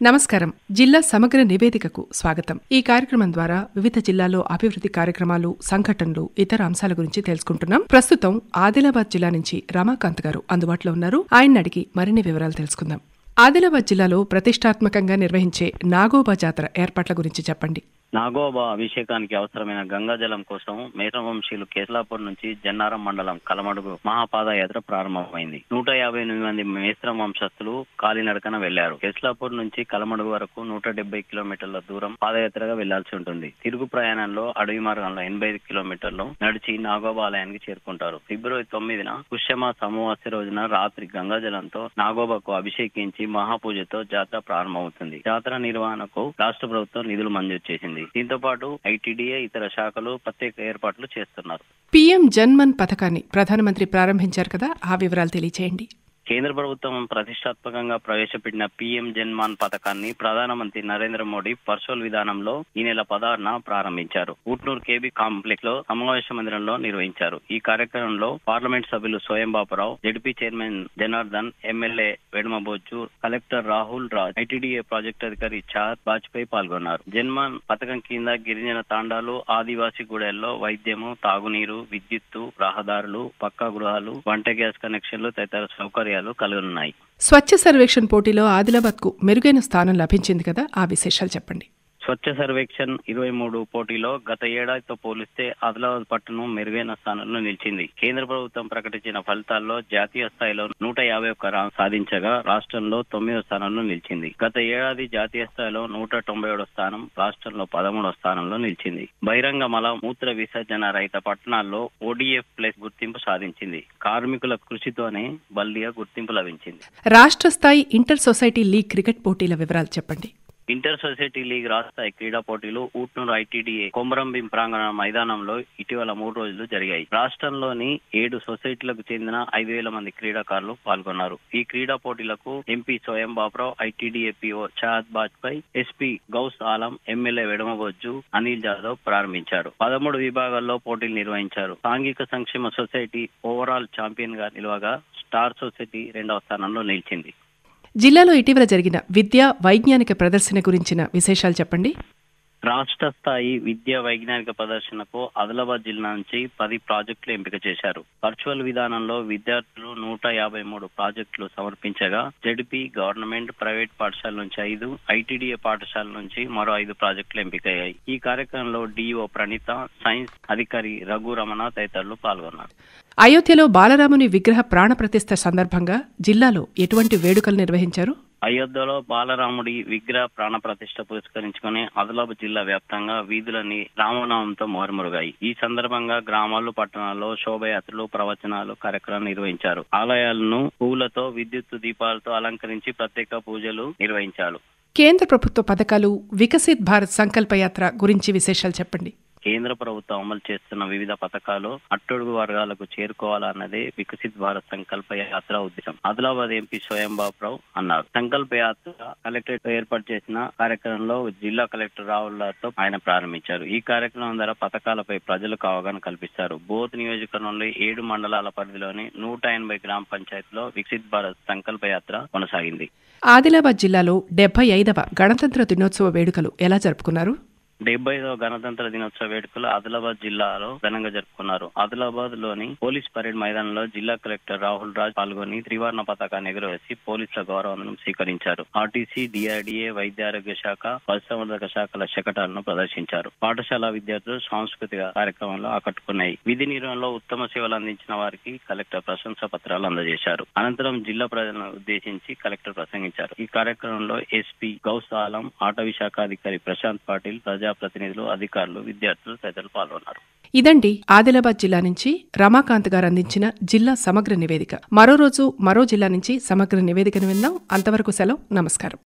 నమస్కారం. జిల్లా సమగ్ర నివేదికకు స్వాగతం. ఈ కార్యక్రమం ద్వారా వివిధ జిల్లాల్లో అభివృద్ధి కార్యక్రమాలు, సంఘటనలు, ఇతర అంశాల గురించి తెలుసుకుంటున్నాం. ప్రస్తుతం ఆదిలాబాద్ జిల్లా నుంచి రమాకాంత్ గారు అందుబాటులో ఉన్నారు. ఆయన్ని అడిగి మరిన్ని వివరాలు తెలుసుకుందాం. ఆదిలాబాద్ జిల్లాలో ప్రతిష్టాత్మకంగా నిర్వహించే నాగోబా జాతర ఏర్పాట్ల గురించి చెప్పండి. నాగోబా అభిషేకానికి అవసరమైన గంగాజలం కోసం మేఘవంశీయులు కేశలాపూర్ నుంచి జన్నారం మండలం కలమడుగు మహాపాదయాత్ర ప్రారంభమైంది. 158 మంది మేస్త్రం వంశస్థులు కాలినడకన వెళ్లారు. కేశలాపూర్ నుంచి కలమడుగు వరకు 170 కిలోమీటర్ల దూరం పాదయాత్రగా వెళ్లాల్సి ఉంటుంది. తిరుగు ప్రయాణంలో అడవి మార్గంలో 85 కిలోమీటర్లు నడిచి నాగోబా ఆలయానికి చేరుకుంటారు. ఫిబ్రవరి 9న పుష్యమాస అమావాస్య రోజున రాత్రి గంగాజలంతో నాగోబాకు అభిషేకించి మహాపూజతో జాతర ప్రారంభమవుతుంది. జాతర నిర్వహణకు రాష్ట్ర ప్రభుత్వం నిధులు మంజూరు చేసింది. దీంతో పాటు ఐటీడీఏ ఇతర శాఖలు ప్రత్యేక ఏర్పాట్లు చేస్తున్నారు. పీఎం జన్మన్ పథకాన్ని ప్రధానమంత్రి ప్రారంభించారు కదా, ఆ వివరాలు తెలియచేయండి. కేంద్ర ప్రభుత్వం ప్రతిష్టాత్మకంగా ప్రవేశపెట్టిన పీఎం జన్మాన్ పథకాన్ని ప్రధానమంత్రి నరేంద్ర మోడీ వర్చువల్ విధానంలో ఈ నెల 16న ప్రారంభించారు. ఊట్నూరు కేబీ కాంప్లెక్స్ లో సమావేశ మందిరంలో నిర్వహించారు. ఈ కార్యక్రమంలో పార్లమెంట్ సభ్యులు Soyam Bapurao, ZP chairman Janardhan, MLA Vedma Bojju, collector Rahul Raj, ITDA project అధికారి చాద్ బాజ్పేయి పాల్గొన్నారు. జన్మాన్ పథకం కింద గిరిజన తాండాలు, ఆదివాసీ గూడెల్లో వైద్యము, తాగునీరు, విద్యుత్తు, రహదారులు, పక్కా గృహాలు, వంట గ్యాస్ కనెక్షన్లు తదితర సౌకర్యాలు కలుగుతున్నాయి. స్వచ్ఛ సర్వేక్షణ్ పోటీలో ఆదిలాబాద్ కు మెరుగైన స్థానం లభించింది కదా, ఆ విశేషాలు చెప్పండి. స్వచ్ఛ సర్వేక్షణ్ 23 పోటీలో గత ఏడాదితో పోలిస్తే ఆదిలాబాద్ పట్టణం మెరుగైన స్థానంలో నిలిచింది. కేంద్ర ప్రభుత్వం ప్రకటించిన ఫలితాల్లో జాతీయ స్థాయిలో 151 ర్యాంక్ సాధించగా రాష్ట్రంలో 9వ స్థానంలో నిలిచింది. గత ఏడాది జాతీయ స్థాయిలో 197వ స్థానం, రాష్ట్రంలో 13వ స్థానంలో నిలిచింది. బహిరంగ మల మూత్ర విసర్జన రహిత పట్టణాల్లో ODF ప్లస్ గుర్తింపు సాధించింది. కార్మికుల కృషితోనే బల్దియా గుర్తింపు లభించింది. రాష్ట్ర స్థాయి ఇంటర్ సొసైటీ లీగ్ క్రికెట్ పోటీల వివరాలు చెప్పండి. ఇంటర్ సొసైటీ లీగ్ రాష్ట్రస్థాయి క్రీడా పోటీలు ఊట్నూరు ఐటీడీఏ కొమరంభీం ప్రాంగణ మైదానంలో ఇటీవల 3 రోజులు జరిగాయి. రాష్ట్రంలోని 7 సొసైటీలకు చెందిన 5,000 మంది క్రీడాకారులు పాల్గొన్నారు. ఈ క్రీడా పోటీలకు MP Soyam Bapurao, ITDA PO Chahat Bajpai, SP Gaus Alam, MLA Vedma Bojju, Anil Jadhav ప్రారంభించారు. 13 విభాగాల్లో పోటీలు నిర్వహించారు. సాంఘిక సంక్షేమ సొసైటీ ఓవరాల్ ఛాంపియన్ గా నిలవగా స్టార్ సొసైటీ 2వ స్థానంలో నిలిచింది. జిల్లాలో ఇటీవల జరిగిన విద్యా వైజ్ఞానిక ప్రదర్శన గురించిన విశేషాలు చెప్పండి. రాష్ట్ర స్థాయి విద్యా వైజ్ఞానిక ప్రదర్శనకు ఆదిలాబాద్ జిల్లా నుంచి 10 ప్రాజెక్టులు ఎంపిక చేశారు. వర్చువల్ విధానంలో విద్యార్థులు 153 ప్రాజెక్టులు సమర్పించగా జడ్పీ, గవర్నమెంట్, ప్రైవేట్ పాఠశాల నుంచి 5, ఐటీడీఏ పాఠశాల నుంచి మరో 5 ప్రాజెక్టులు ఎంపికయ్యాయి. ఈ కార్యక్రమంలో డిఓ ప్రణీత, సైన్స్ అధికారి రఘు రమణ తదితరులు పాల్గొన్నారు. అయోధ్యలో బాలరాముని విగ్రహ ప్రాణప్రతిష్ఠ సందర్భంగా జిల్లాలో ఎటువంటి వేడుకలు నిర్వహించారు? అయోధ్యలో బాలరాముడి విగ్రహ ప్రాణ ప్రతిష్ఠ పురస్కరించుకుని ఆదిలాబాద్ జిల్లా వ్యాప్తంగా వీధులన్నీ రామనామంతో మారుమరుగాయి. ఈ సందర్భంగా గ్రామాలు, పట్టణాల్లో శోభయాత్రలు, ప్రవచనాలు కార్యక్రమాలు నిర్వహించారు. ఆలయాలను పువ్వులతో, విద్యుత్ దీపాలతో అలంకరించి ప్రత్యేక పూజలు నిర్వహించారు. కేంద్ర ప్రభుత్వ పథకాలు, వికసిత్ భారత్ సంకల్ప యాత్ర గురించి విశేషాలు చెప్పండి. కేంద్ర ప్రభుత్వం అమలు చేస్తున్న వివిధ పథకాలు అట్టడుగు వర్గాలకు చేరుకోవాలన్నదే వికసిత్ భారత్ సంకల్ప యాత్ర ఉద్దేశం. ఆదిలాబాద్ ఎంపీ స్వయం బాపురావు అన్నారు. సంకల్ప యాత్ర కలెక్టరేట్ ఏర్పాటు చేసిన కార్యక్రమంలో జిల్లా కలెక్టర్ రాహుల్ రాజ్తో ఆయన ప్రారంభించారు. ఈ కార్యక్రమం ద్వారా పథకాలపై ప్రజలకు అవగాహన కల్పిస్తారు. బోధ్ నియోజకవర్గంలో 7 మండలాల పరిధిలోని 180 గ్రామ పంచాయతీలో వికసిత్ భారత్ సంకల్ప యాత్ర కొనసాగింది. ఆదిలాబాద్ జిల్లాలో 75వ గణతంత్ర దినోత్సవ వేడుకలు ఎలా జరుపుకున్నారు? 75వ గణతంత్ర దినోత్సవ వేడుకలు ఆదిలాబాద్ జిల్లాలో ఘనంగా జరుపుకున్నారు. ఆదిలాబాద్ లోని పోలీస్ పరేడ్ మైదానంలో జిల్లా కలెక్టర్ రాహుల్ రాజ్ పాల్గొని త్రివర్ణ పతాకాన్ని ఎగురవేసి పోలీసుల గౌరవం స్వీకరించారు. ఆర్టీసీ, డిఆర్డీఏ, వైద్యారోగ్య శాఖ, పశుసంవర్ధక శాఖల శకటాలను ప్రదర్శించారు. పాఠశాల విద్యార్థులు సాంస్కృతిక కార్యక్రమంలో ఆకట్టుకున్నాయి. విధి నిర్వహణలో ఉత్తమ సేవలు అందించిన వారికి కలెక్టర్ ప్రశంసా పత్రాలు అందజేశారు. అనంతరం జిల్లా ప్రజలను ఉద్దేశించి కలెక్టర్ ప్రసంగించారు. ఈ కార్యక్రమంలో ఎస్పీ గౌస్ ఆలం, అటవీ శాఖ అధికారి ప్రశాంత్ పాటిల్, ప్రతినిధులు, అధికారులు, విద్యార్థులు తదితరులు పాల్గొన్నారు. ఇదండి ఆదిలాబాద్ జిల్లా నుంచి రమాకాంత్ గారు అందించిన జిల్లా సమగ్ర నివేదిక. మరో రోజు మరో జిల్లా నుంచి సమగ్ర నివేదికను విందాం. అంతవరకు సెలవు. నమస్కారం.